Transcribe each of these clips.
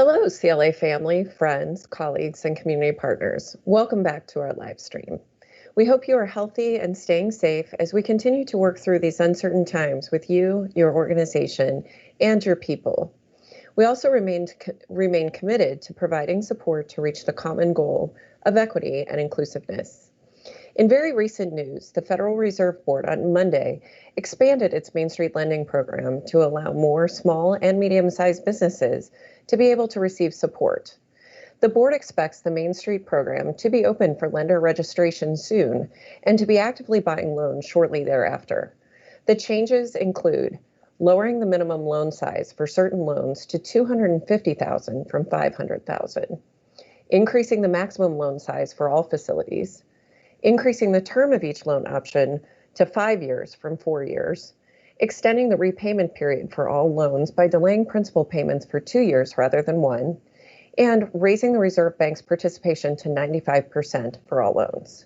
Hello, CLA family, friends, colleagues, and community partners. Welcome back to our live stream. We hope you are healthy and staying safe as we continue to work through these uncertain times with you, your organization, and your people. We also remain committed to providing support to reach the common goal of equity and inclusiveness. In very recent news, the Federal Reserve Board on Monday expanded its Main Street lending program to allow more small and medium-sized businesses to be able to receive support. The board expects the Main Street program to be open for lender registration soon and to be actively buying loans shortly thereafter. The changes include lowering the minimum loan size for certain loans to $250,000 from $500,000, increasing the maximum loan size for all facilities, increasing the term of each loan option to 5 years from 4 years, extending the repayment period for all loans by delaying principal payments for 2 years rather than 1, and raising the Reserve Bank's participation to 95% for all loans.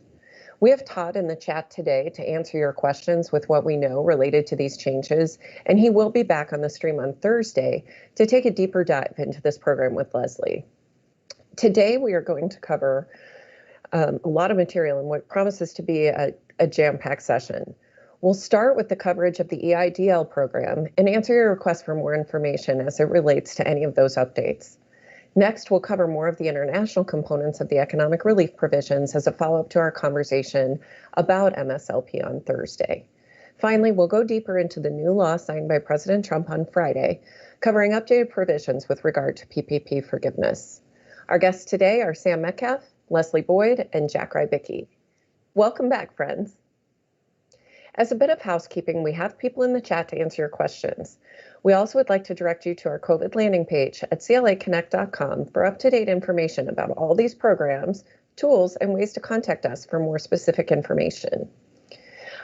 We have Todd in the chat today to answer your questions with what we know related to these changes, and he will be back on the stream on Thursday to take a deeper dive into this program with Leslie. Today, we are going to cover a lot of material in what promises to be a jam-packed session. We'll start with the coverage of the EIDL program and answer your request for more information as it relates to any of those updates. Next, we'll cover more of the international components of the economic relief provisions as a follow-up to our conversation about MSLP on Thursday. Finally, we'll go deeper into the new law signed by President Trump on Friday, covering updated provisions with regard to PPP forgiveness. Our guests today are Sam Metcalf, Leslie Boyd, and Jack Rybicki. Welcome back, friends. As a bit of housekeeping, we have people in the chat to answer your questions. We also would like to direct you to our COVID landing page at claconnect.com for up-to-date information about all these programs, tools, and ways to contact us for more specific information.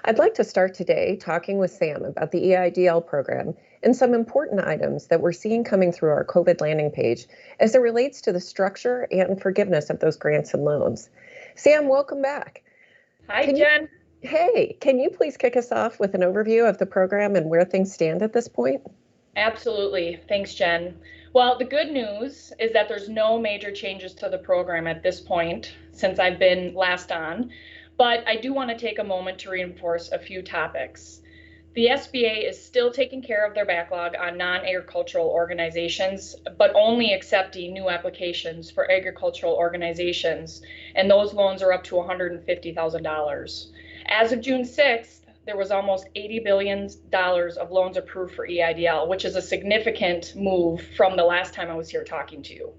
I'd like to start today talking with Sam about the EIDL program and some important items that we're seeing coming through our COVID landing page as it relates to the structure and forgiveness of those grants and loans. Sam, welcome back. Hi, Jen. Hey, can you please kick us off with an overview of the program and where things stand at this point? Absolutely. Thanks, Jen. Well, the good news is that there's no major changes to the program at this point since I've been last on. But I do want to take a moment to reinforce a few topics. The SBA is still taking care of their backlog on non-agricultural organizations, but only accepting new applications for agricultural organizations, and those loans are up to $150,000. As of June 6th, there was almost $80 billion of loans approved for EIDL, which is a significant move from the last time I was here talking to you.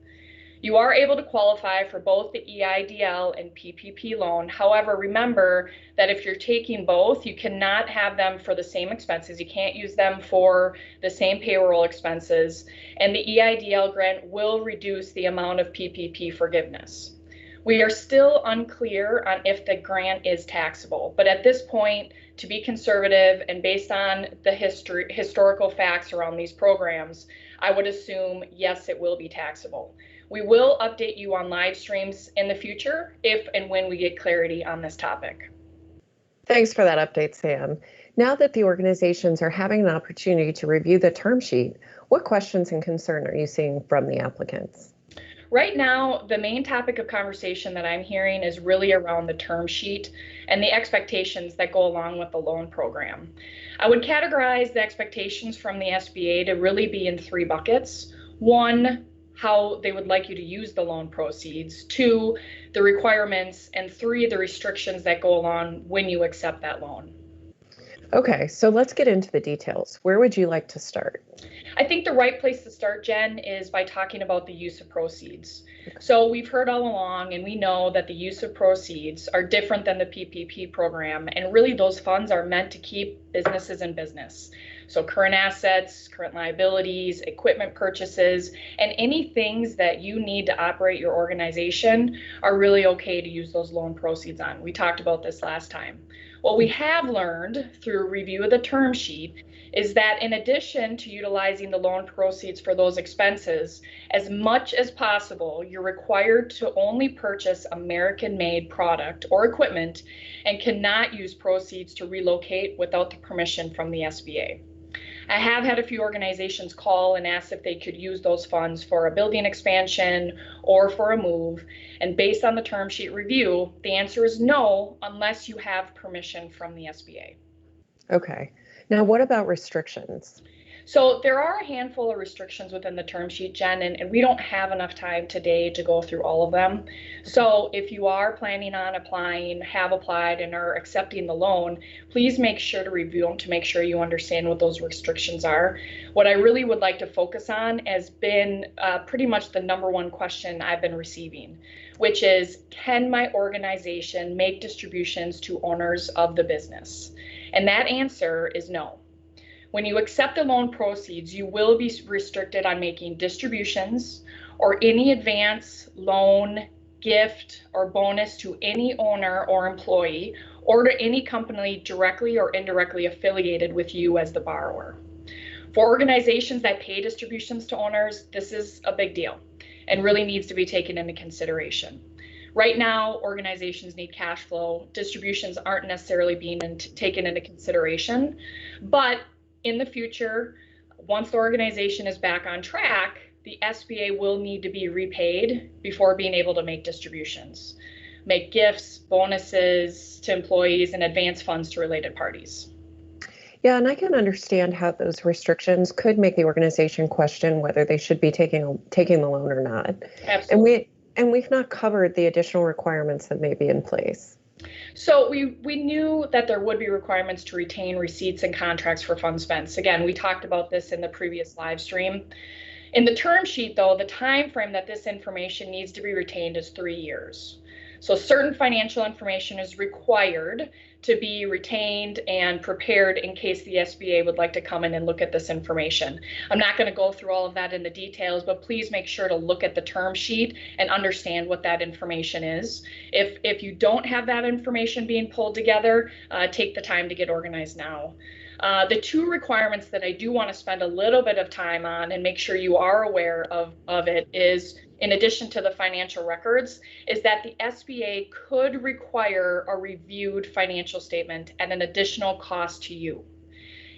You are able to qualify for both the EIDL and PPP loan. However, remember that if you're taking both, you cannot have them for the same expenses. You can't use them for the same payroll expenses, and the EIDL grant will reduce the amount of PPP forgiveness. We are still unclear on if the grant is taxable, but at this point, to be conservative and based on the historical facts around these programs, I would assume yes, it will be taxable. We will update you on live streams in the future if and when we get clarity on this topic. Thanks for that update, Sam. Now that the organizations are having an opportunity to review the term sheet, what questions and concern are you seeing from the applicants? Right now, the main topic of conversation that I'm hearing is really around the term sheet and the expectations that go along with the loan program. I would categorize the expectations from the SBA to really be in 3 buckets. 1, how they would like you to use the loan proceeds. 2, the requirements, and 3, the restrictions that go along when you accept that loan. Okay, so let's get into the details. Where would you like to start? I think the right place to start, Jen, is by talking about the use of proceeds. So we've heard all along, and we know that the use of proceeds are different than the PPP program, and really those funds are meant to keep businesses in business. So current assets, current liabilities, equipment purchases, and any things that you need to operate your organization are really okay to use those loan proceeds on. We talked about this last time. What we have learned through review of the term sheet is that in addition to utilizing the loan proceeds for those expenses, as much as possible, you're required to only purchase American-made product or equipment and cannot use proceeds to relocate without the permission from the SBA. I have had a few organizations call and ask if they could use those funds for a building expansion or for a move. And based on the term sheet review, the answer is no, unless you have permission from the SBA. Okay. Now, what about restrictions? So there are a handful of restrictions within the term sheet, Jen, and we don't have enough time today to go through all of them. So if you are planning on applying, have applied, and are accepting the loan, please make sure to review them to make sure you understand what those restrictions are. What I really would like to focus on has been pretty much the number one question I've been receiving, which is, can my organization make distributions to owners of the business? And that answer is no. When you accept the loan proceeds, you will be restricted on making distributions or any advance, loan, gift, or bonus to any owner or employee, or to any company directly or indirectly affiliated with you as the borrower. For organizations that pay distributions to owners, this is a big deal and really needs to be taken into consideration. Right now, organizations need cash flow. Distributions aren't necessarily being taken into consideration, but in the future, once the organization is back on track, the SBA will need to be repaid before being able to make distributions, make gifts, bonuses to employees, and advance funds to related parties. Yeah, and I can understand how those restrictions could make the organization question whether they should be taking the loan or not. Absolutely. And we've not covered the additional requirements that may be in place. So we knew that there would be requirements to retain receipts and contracts for funds spent. Again, we talked about this in the previous live stream. In the term sheet, though, the time frame that this information needs to be retained is 3 years. So certain financial information is required to be retained and prepared in case the SBA would like to come in and look at this information. I'm not going to go through all of that in the details, but please make sure to look at the term sheet and understand what that information is. If you don't have that information being pulled together, take the time to get organized now. The two requirements that I do want to spend a little bit of time on and make sure you are aware of it is, in addition to the financial records, is that the SBA could require a reviewed financial statement at an additional cost to you.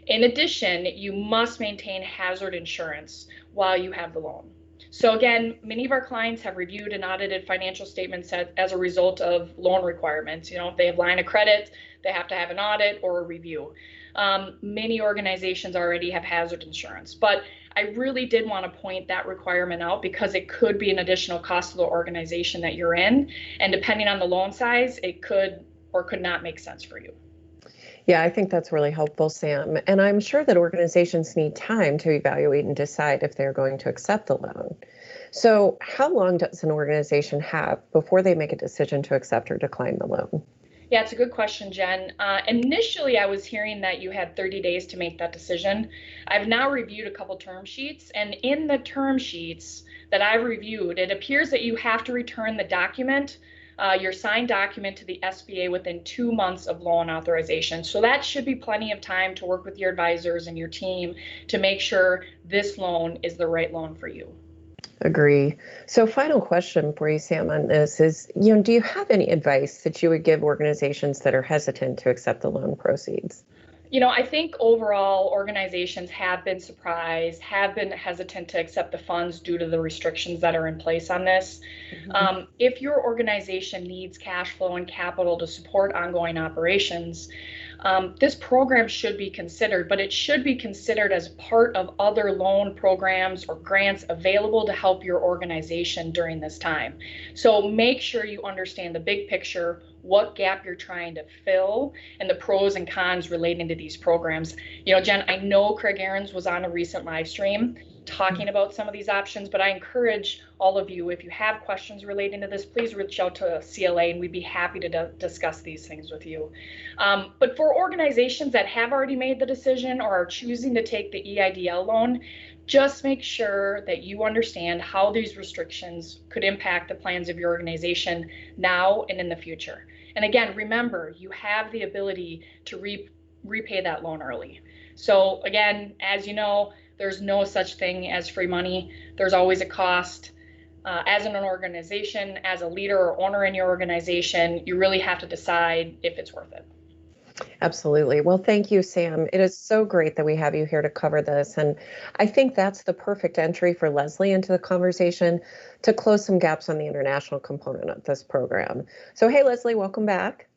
In addition, you must maintain hazard insurance while you have the loan. So again, many of our clients have reviewed and audited financial statements as a result of loan requirements. You know, if they have line of credit, they have to have an audit or a review. Many organizations already have hazard insurance, but I really did want to point that requirement out because it could be an additional cost to the organization that you're in. And depending on the loan size, it could or could not make sense for you. Yeah, I think that's really helpful, Sam. And I'm sure that organizations need time to evaluate and decide if they're going to accept the loan. So how long does an organization have before they make a decision to accept or decline the loan? Yeah, it's a good question, Jen. Initially, I was hearing that you had 30 days to make that decision. I've now reviewed a couple term sheets, and in the term sheets that I've reviewed, it appears that you have to return the document, your signed document, to the SBA within 2 months of loan authorization. So that should be plenty of time to work with your advisors and your team to make sure this loan is the right loan for you. Agree. So final question for you, Sam, on this is, do you have any advice that you would give organizations that are hesitant to accept the loan proceeds? I think overall organizations have been surprised, have been hesitant to accept the funds due to the restrictions that are in place on this. Mm-hmm. If your organization needs cash flow and capital to support ongoing operations, this program should be considered, but it should be considered as part of other loan programs or grants available to help your organization during this time. So make sure you understand the big picture, what gap you're trying to fill, and the pros and cons relating to these programs. Jen, I know Craig Ahrens was on a recent live stream talking about some of these options, but I encourage all of you, if you have questions relating to this, please reach out to CLA and we'd be happy to discuss these things with you. But for organizations that have already made the decision or are choosing to take the EIDL loan, just make sure that you understand how these restrictions could impact the plans of your organization now and in the future. And again, remember, you have the ability to repay that loan early. So again, as you know, there's no such thing as free money. There's always a cost. As an organization, as a leader or owner in your organization, you really have to decide if it's worth it. Absolutely. Well, thank you, Sam. It is so great that we have you here to cover this. And I think that's the perfect entry for Leslie into the conversation to close some gaps on the international component of this program. So, hey, Leslie, welcome back.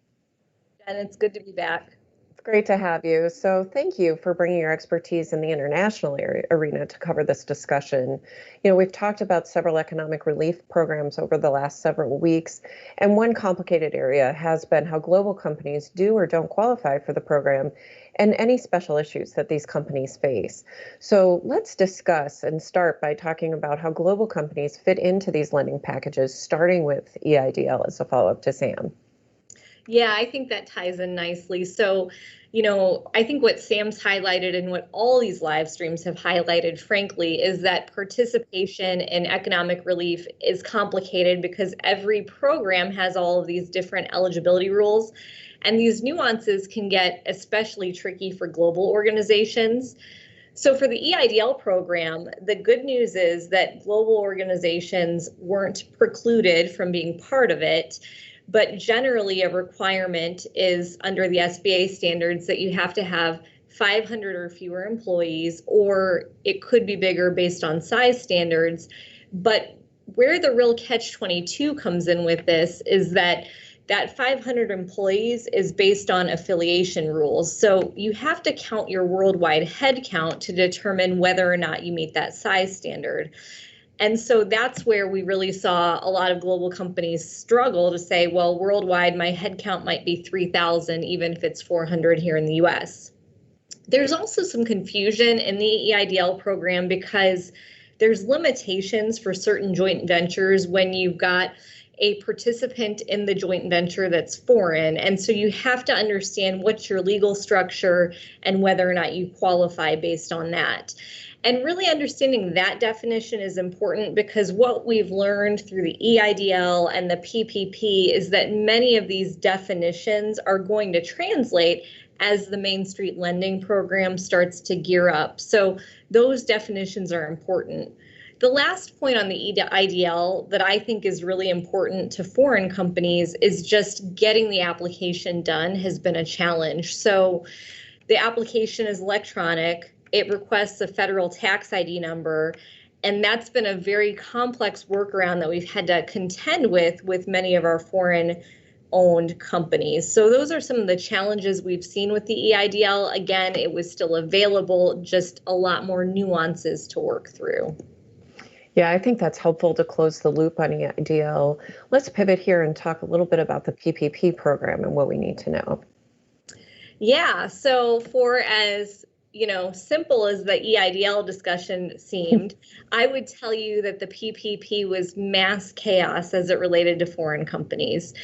And it's good to be back. It's great to have you. So thank you for bringing your expertise in the international arena to cover this discussion. We've talked about several economic relief programs over the last several weeks, and one complicated area has been how global companies do or don't qualify for the program and any special issues that these companies face. So let's discuss and start by talking about how global companies fit into these lending packages, starting with EIDL as a follow-up to Sam. Yeah, I think that ties in nicely. So, I think what Sam's highlighted and what all these live streams have highlighted, frankly, is that participation in economic relief is complicated because every program has all of these different eligibility rules. And these nuances can get especially tricky for global organizations. So for the EIDL program, the good news is that global organizations weren't precluded from being part of it. But generally, a requirement is under the SBA standards that you have to have 500 or fewer employees, or it could be bigger based on size standards. But where the real catch-22 comes in with this is that 500 employees is based on affiliation rules. So you have to count your worldwide head count to determine whether or not you meet that size standard. And so that's where we really saw a lot of global companies struggle to say, well, worldwide, my headcount might be 3,000, even if it's 400 here in the US. There's also some confusion in the EIDL program because there's limitations for certain joint ventures when you've got a participant in the joint venture that's foreign. And so you have to understand what's your legal structure and whether or not you qualify based on that. And really understanding that definition is important because what we've learned through the EIDL and the PPP is that many of these definitions are going to translate as the Main Street lending program starts to gear up. So those definitions are important. The last point on the EIDL that I think is really important to foreign companies is just getting the application done has been a challenge. So the application is electronic. It requests a federal tax ID number, and that's been a very complex workaround that we've had to contend with many of our foreign-owned companies. So those are some of the challenges we've seen with the EIDL. Again, it was still available, just a lot more nuances to work through. Yeah, I think that's helpful to close the loop on EIDL. Let's pivot here and talk a little bit about the PPP program and what we need to know. Yeah, so for as simple as the EIDL discussion seemed, I would tell you that the PPP was mass chaos as it related to foreign companies.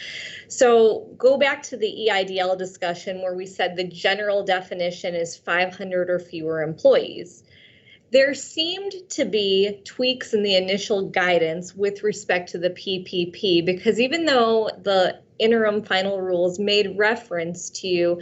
So go back to the EIDL discussion where we said the general definition is 500 or fewer employees. There seemed to be tweaks in the initial guidance with respect to the PPP because even though the interim final rules made reference to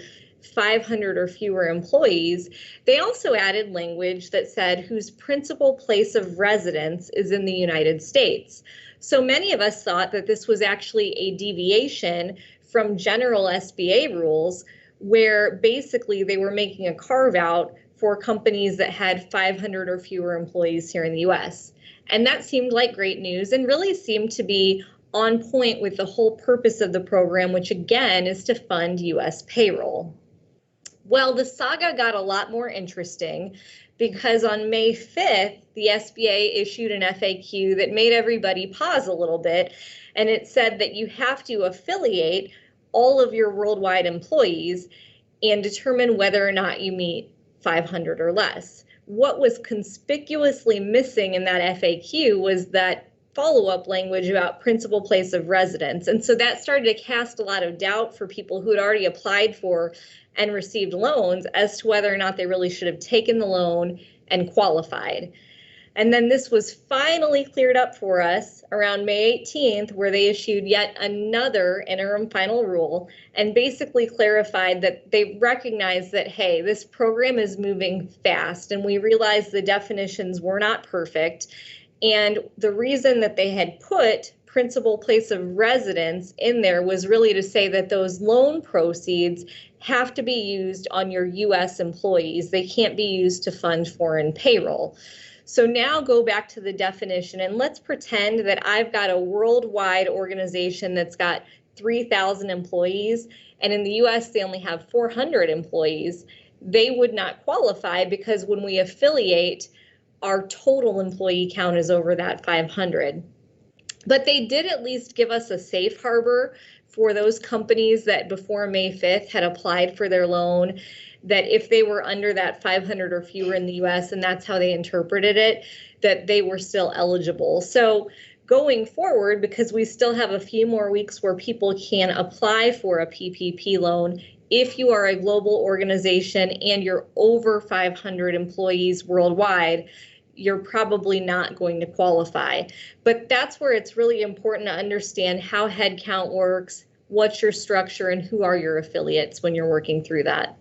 500 or fewer employees, they also added language that said whose principal place of residence is in the United States. So many of us thought that this was actually a deviation from general SBA rules, where basically they were making a carve out for companies that had 500 or fewer employees here in the US. And that seemed like great news and really seemed to be on point with the whole purpose of the program, which again is to fund US payroll. Well, the saga got a lot more interesting because on May 5th, the SBA issued an FAQ that made everybody pause a little bit. And it said that you have to affiliate all of your worldwide employees and determine whether or not you meet 500 or less. What was conspicuously missing in that FAQ was that follow-up language about principal place of residence. And so that started to cast a lot of doubt for people who had already applied for and received loans as to whether or not they really should have taken the loan and qualified. And then this was finally cleared up for us around May 18th, where they issued yet another interim final rule and basically clarified that they recognize that, hey, this program is moving fast, and we realize the definitions were not perfect. And the reason that they had put principal place of residence in there was really to say that those loan proceeds have to be used on your U.S. employees. They can't be used to fund foreign payroll. So now go back to the definition, and let's pretend that I've got a worldwide organization that's got 3,000 employees, and in the US they only have 400 employees. They would not qualify because when we affiliate, our total employee count is over that 500. But they did at least give us a safe harbor for those companies that before May 5th had applied for their loan, that if they were under that 500 or fewer in the US, and that's how they interpreted it, that they were still eligible. So going forward, because we still have a few more weeks where people can apply for a PPP loan, if you are a global organization and you're over 500 employees worldwide, you're probably not going to qualify. But that's where it's really important to understand how headcount works, what's your structure, and who are your affiliates when you're working through that.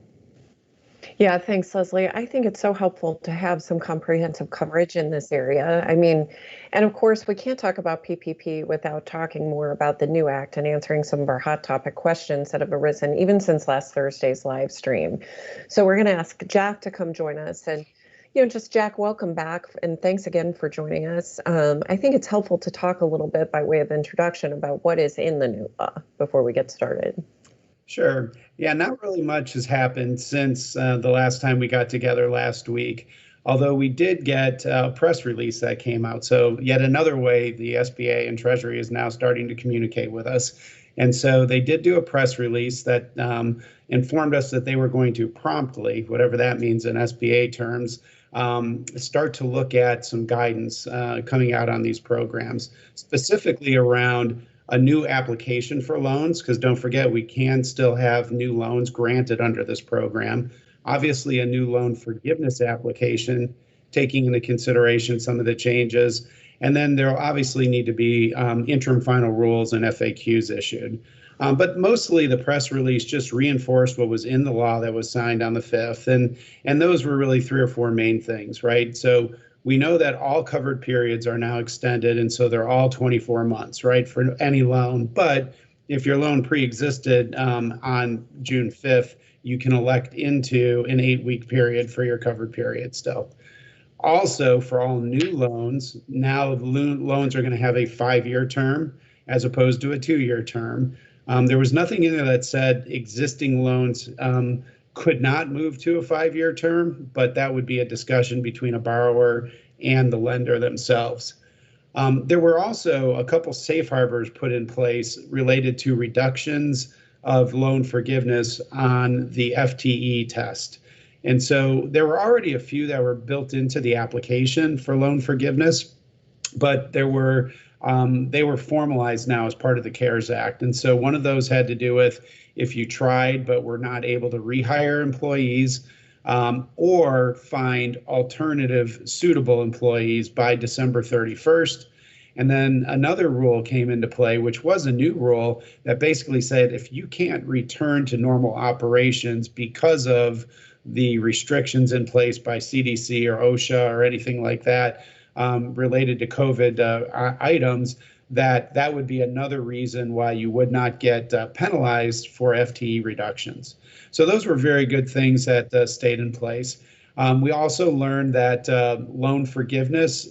Yeah, thanks, Leslie. I think it's so helpful to have some comprehensive coverage in this area. I mean, and of course, we can't talk about PPP without talking more about the new act and answering some of our hot topic questions that have arisen even since last Thursday's live stream. So we're going to ask Jack to come join us. And, just Jack, welcome back. And thanks again for joining us. I think it's helpful to talk a little bit by way of introduction about what is in the new law before we get started. Sure. Yeah, not really much has happened since the last time we got together last week, although we did get a press release that came out. So yet another way the SBA and Treasury is now starting to communicate with us. And so they did do a press release that informed us that they were going to promptly, whatever that means in SBA terms, start to look at some guidance coming out on these programs, specifically around a new application for loans, because don't forget, we can still have new loans granted under this program. Obviously, a new loan forgiveness application, taking into consideration some of the changes. And then there'll obviously need to be interim final rules and FAQs issued. But mostly the press release just reinforced what was in the law that was signed on the 5th. And those were really 3 or 4 main things, right? So we know that all covered periods are now extended, and so they're all 24 months, right, for any loan. But if your loan pre-existed on June 5th, you can elect into an 8-week period for your covered period still. Also, for all new loans, now loans are going to have a 5-year term as opposed to a 2-year term. There was nothing in there that said existing loans could not move to a 5-year term, but that would be a discussion between a borrower and the lender themselves. There were also a couple safe harbors put in place related to reductions of loan forgiveness on the FTE test. And so there were already a few that were built into the application for loan forgiveness, but they were formalized now as part of the CARES Act. And so one of those had to do with if you tried but were not able to rehire employees or find alternative suitable employees by December 31st. And then another rule came into play, which was a new rule that basically said if you can't return to normal operations because of the restrictions in place by CDC or OSHA or anything like that related to COVID items, that would be another reason why you would not get penalized for FTE reductions. So those were very good things that stayed in place. We also learned that loan forgiveness,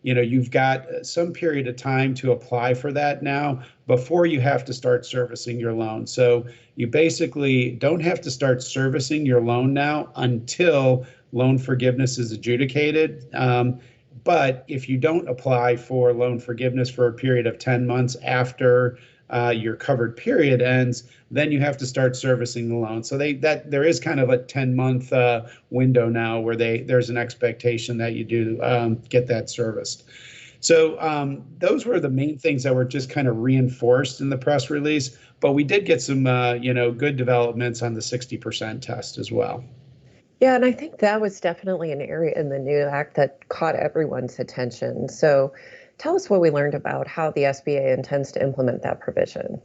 you've got some period of time to apply for that now before you have to start servicing your loan. So you basically don't have to start servicing your loan now until loan forgiveness is adjudicated. But if you don't apply for loan forgiveness for a period of 10 months after your covered period ends, then you have to start servicing the loan. So there is kind of a 10-month window now where there's an expectation that you do get that serviced. So those were the main things that were just kind of reinforced in the press release. But we did get some good developments on the 60% test as well. Yeah, and I think that was definitely an area in the new act that caught everyone's attention. So tell us what we learned about how the SBA intends to implement that provision.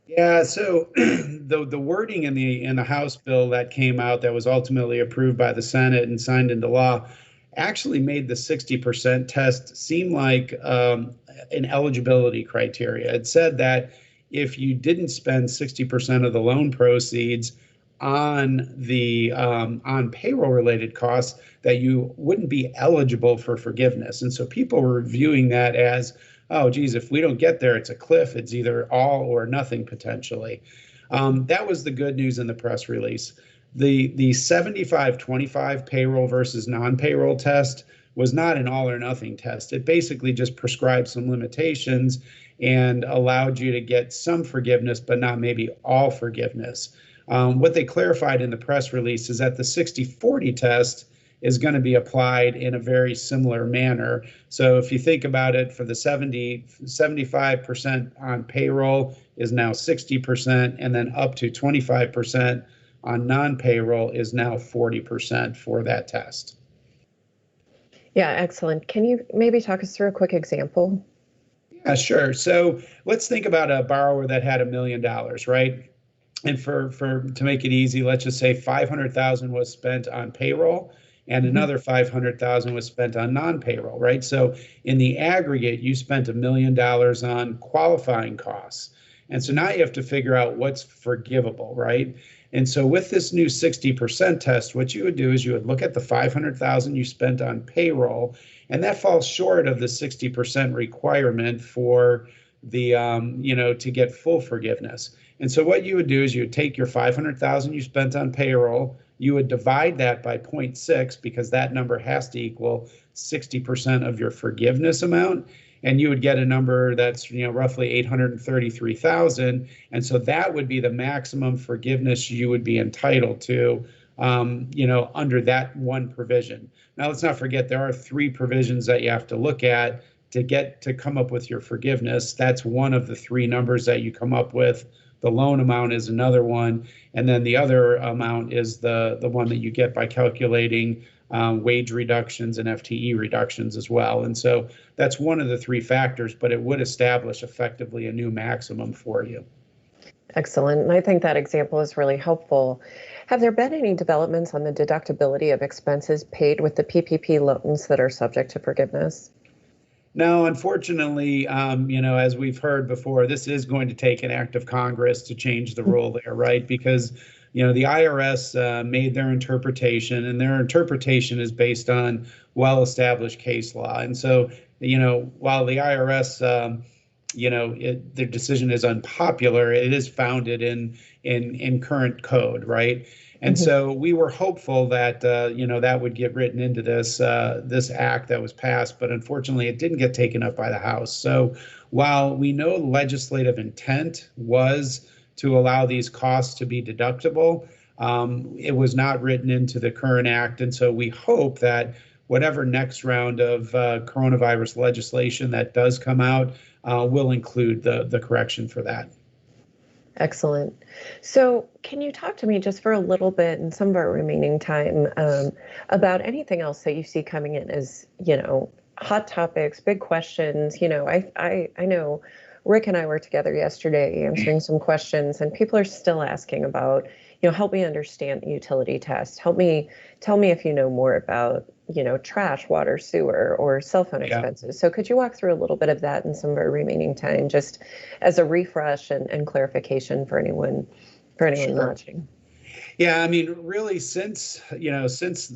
Yeah, so the wording in the House bill that came out that was ultimately approved by the Senate and signed into law actually made the 60% test seem like an eligibility criteria. It said that if you didn't spend 60% of the loan proceeds on the on payroll related costs, that you wouldn't be eligible for forgiveness. And so people were viewing that as, oh geez, if we don't get there, it's a cliff. It's either all or nothing potentially. That was the good news in the press release. The 75-25 payroll versus non-payroll test was not an all or nothing test. It basically just prescribed some limitations and allowed you to get some forgiveness, but not maybe all forgiveness. What they clarified in the press release is that the 60-40 test is going to be applied in a very similar manner. So if you think about it, for the 75% on payroll is now 60%, and then up to 25% on non-payroll is now 40% for that test. Yeah, excellent. Can you maybe talk us through a quick example? Yeah, sure. So let's think about a borrower that had $1 million, right? And for to make it easy, let's just say 500,000 was spent on payroll and another 500,000 was spent on non-payroll, right? So in the aggregate, you spent $1 million on qualifying costs. And so now you have to figure out what's forgivable, right? And so with this new 60% test, what you would do is you would look at the 500,000 you spent on payroll, and that falls short of the 60% requirement for the, to get full forgiveness. And so what you would do is you would take your 500,000 you spent on payroll, you would divide that by 0.6 because that number has to equal 60% of your forgiveness amount. And you would get a number that's roughly 833,000, and so that would be the maximum forgiveness you would be entitled to, under that one provision. Now let's not forget there are 3 provisions that you have to look at to come up with your forgiveness. That's one of the 3 numbers that you come up with. The loan amount is another one, and then the other amount is the one that you get by calculating wage reductions and FTE reductions as well. And so that's one of the 3 factors, but it would establish effectively a new maximum for you. Excellent. And I think that example is really helpful. Have there been any developments on the deductibility of expenses paid with the PPP loans that are subject to forgiveness? No, unfortunately, as we've heard before, this is going to take an act of Congress to change the rule there, right? Because the IRS made their interpretation, and their interpretation is based on well-established case law. And so, while the IRS, their decision is unpopular, it is founded in current code, right? And so we were hopeful that that would get written into this act that was passed, but unfortunately, it didn't get taken up by the House. So while we know legislative intent was to allow these costs to be deductible, it was not written into the current act. And so we hope that whatever next round of coronavirus legislation that does come out will include the correction for that. Excellent. So can you talk to me just for a little bit in some of our remaining time about anything else that you see coming in as, hot topics, big questions? I know Rick and I were together yesterday answering some questions, and people are still asking about, help me understand the utility test. Tell me if you know more about, trash, water, sewer, or cell phone expenses. So could you walk through a little bit of that in some of our remaining time, just as a refresh and clarification for anyone watching? Yeah, I mean, really, since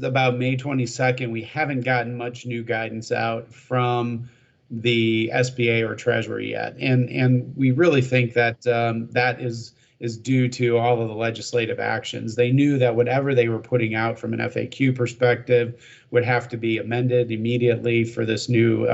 about May 22nd, we haven't gotten much new guidance out from the SBA or Treasury yet, and we really think that that is due to all of the legislative actions. They knew that whatever they were putting out from an FAQ perspective would have to be amended immediately for this new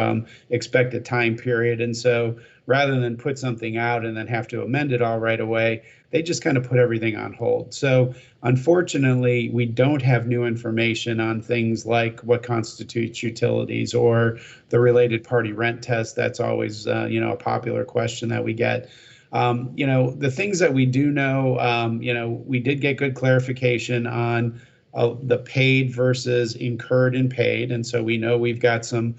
expected time period. And so rather than put something out and then have to amend it all right away, they just kind of put everything on hold. So unfortunately, we don't have new information on things like what constitutes utilities or the related party rent test. That's always a popular question that we get. The things that we do know, we did get good clarification on the paid versus incurred and paid. And so we know we've got some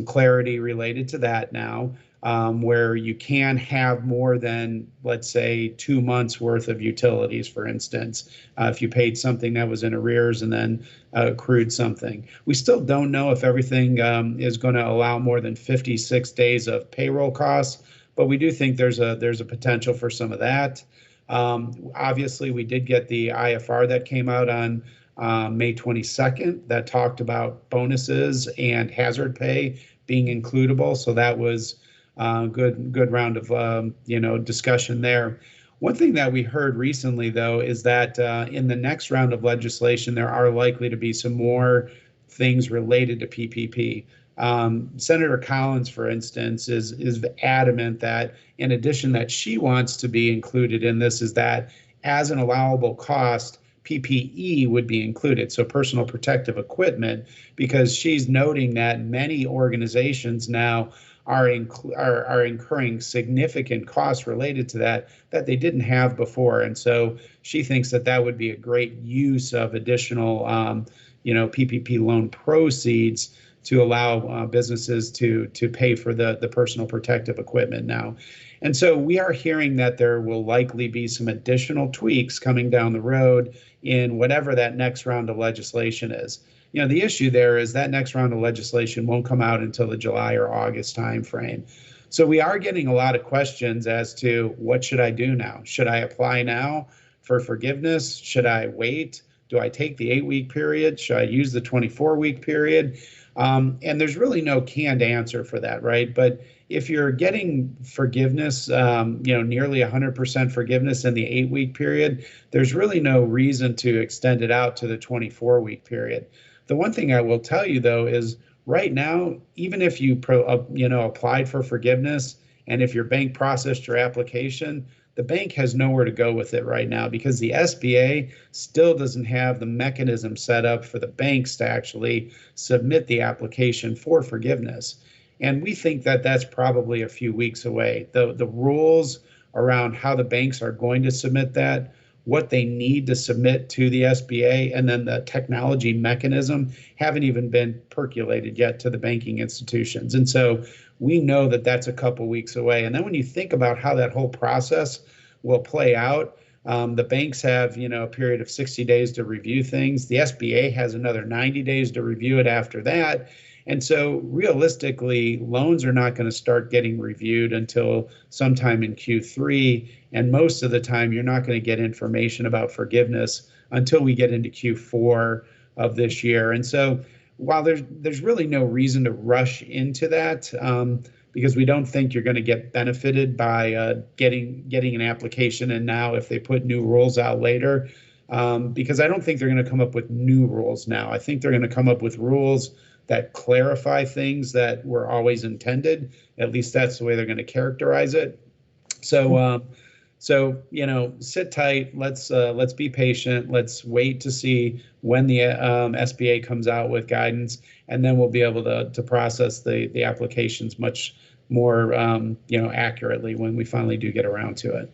clarity related to that now, where you can have more than, let's say, 2 months worth of utilities, for instance, if you paid something that was in arrears and then accrued something. We still don't know if everything is going to allow more than 56 days of payroll costs. but we do think there's a potential for some of that. Obviously, we did get the IFR that came out on May 22nd that talked about bonuses and hazard pay being includable. So that was good round of discussion there. One thing that we heard recently, though, is that in the next round of legislation, there are likely to be some more things related to PPP. Senator Collins, for instance, is adamant that in addition that she wants to be included in this is that as an allowable cost, PPE would be included, so personal protective equipment, because she's noting that many organizations now are incurring significant costs related to that they didn't have before. And so she thinks that would be a great use of additional PPP loan proceeds to allow businesses to pay for the personal protective equipment now. And so we are hearing that there will likely be some additional tweaks coming down the road in whatever that next round of legislation is. The issue there is that next round of legislation won't come out until the July or August timeframe. So we are getting a lot of questions as to what should I do now? Should I apply now for forgiveness? Should I wait? Do I take the 8-week period? Should I use the 24-week period? And there's really no canned answer for that, right? But if you're getting forgiveness, nearly 100% forgiveness in the 8-week period, there's really no reason to extend it out to the 24-week period. The one thing I will tell you, though, is right now, even if you applied for forgiveness and if your bank processed your application, the bank has nowhere to go with it right now because the SBA still doesn't have the mechanism set up for the banks to actually submit the application for forgiveness. And we think that that's probably a few weeks away. The rules around how the banks are going to submit that, what they need to submit to the SBA, and then the technology mechanism haven't even been percolated yet to the banking institutions. And so we know that that's a couple weeks away. And then when you think about how that whole process will play out, the banks have, a period of 60 days to review things. The SBA has another 90 days to review it after that. And so realistically, loans are not going to start getting reviewed until sometime in Q3. And most of the time, you're not going to get information about forgiveness until we get into Q4 of this year. And so while there's really no reason to rush into that, because we don't think you're going to get benefited by getting an application in now if they put new rules out later, because I don't think they're going to come up with new rules now. I think they're going to come up with rules that clarify things that were always intended. At least that's the way they're going to characterize it. So, sit tight. Let's be patient. Let's wait to see when the SBA comes out with guidance, and then we'll be able to process the applications much more accurately when we finally do get around to it.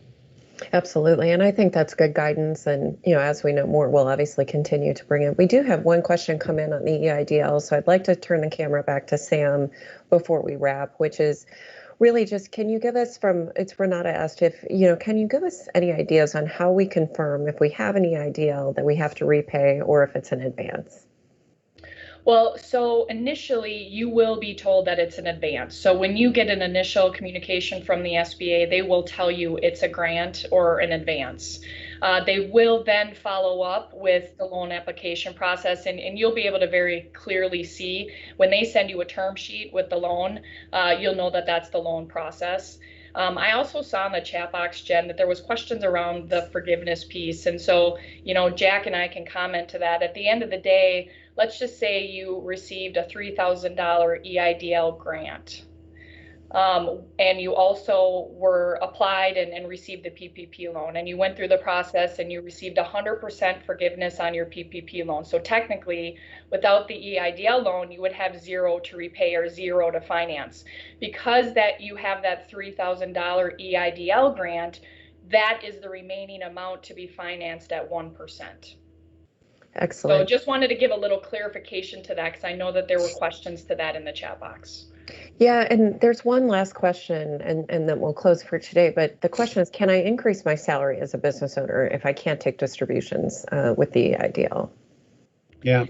Absolutely. And I think that's good guidance. And, as we know more, we'll obviously continue to bring it. We do have one question come in on the EIDL. So I'd like to turn the camera back to Sam before we wrap, which is really just, can you give us it's Renata asked if, can you give us any ideas on how we confirm if we have an EIDL that we have to repay or if it's an advance? Well, so initially you will be told that it's an advance. So when you get an initial communication from the SBA, they will tell you it's a grant or an advance. They will then follow up with the loan application process, and you'll be able to very clearly see when they send you a term sheet with the loan, you'll know that that's the loan process. I also saw in the chat box, Jen, that there was questions around the forgiveness piece. And so, Jack and I can comment to that. At the end of the day, let's just say you received a $3,000 EIDL grant. And you also were applied and received the PPP loan, and you went through the process and you received 100% forgiveness on your PPP loan. So technically, without the EIDL loan, you would have zero to repay or zero to finance. Because that you have that $3,000 EIDL grant, that is the remaining amount to be financed at 1%. Excellent. So just wanted to give a little clarification to that because I know that there were questions to that in the chat box. Yeah, and there's one last question, and then we'll close for today. But the question is, can I increase my salary as a business owner if I can't take distributions with the EIDL? Yeah.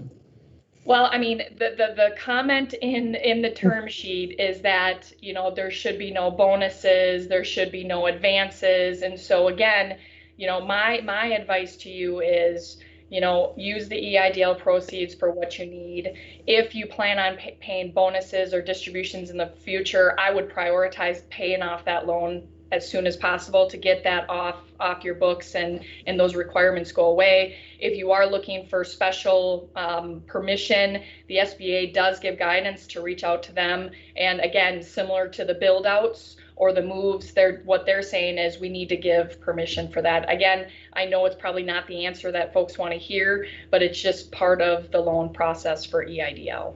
Well, I mean, the comment in the term sheet is that, there should be no bonuses, there should be no advances. And so again, my advice to you is, use the EIDL proceeds for what you need. If you plan on paying bonuses or distributions in the future, I would prioritize paying off that loan as soon as possible to get that off your books and those requirements go away. If you are looking for special permission, the SBA does give guidance to reach out to them. And again, similar to the build outs or the moves, what they're saying is we need to give permission for that. Again, I know it's probably not the answer that folks want to hear, but it's just part of the loan process for EIDL.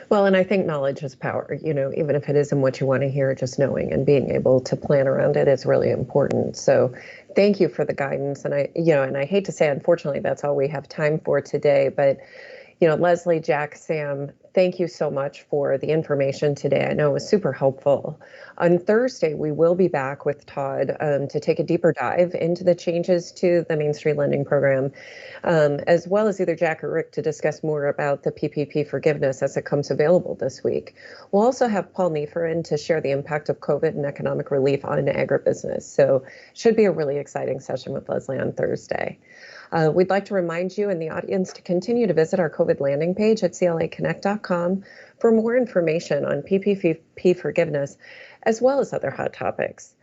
Well, and I think knowledge is power, even if it isn't what you want to hear, just knowing and being able to plan around it is really important. So thank you for the guidance. And I hate to say, unfortunately, that's all we have time for today, but Leslie, Jack, Sam, thank you so much for the information today. I know it was super helpful. On Thursday, we will be back with Todd to take a deeper dive into the changes to the Main Street Lending Program, as well as either Jack or Rick to discuss more about the PPP forgiveness as it comes available this week. We'll also have Paul Nefer in to share the impact of COVID and economic relief on agribusiness. So should be a really exciting session with Leslie on Thursday. We'd like to remind you in the audience to continue to visit our COVID landing page at claconnect.com for more information on PPP forgiveness, as well as other hot topics.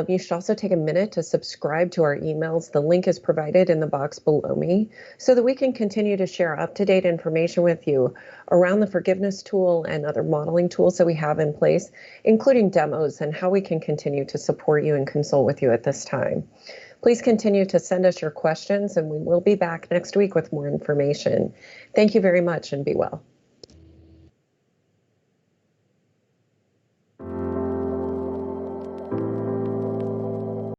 You should also take a minute to subscribe to our emails. The link is provided in the box below me so that we can continue to share up-to-date information with you around the forgiveness tool and other modeling tools that we have in place, including demos and how we can continue to support you and consult with you at this time. Please continue to send us your questions, and we will be back next week with more information. Thank you very much, and be well.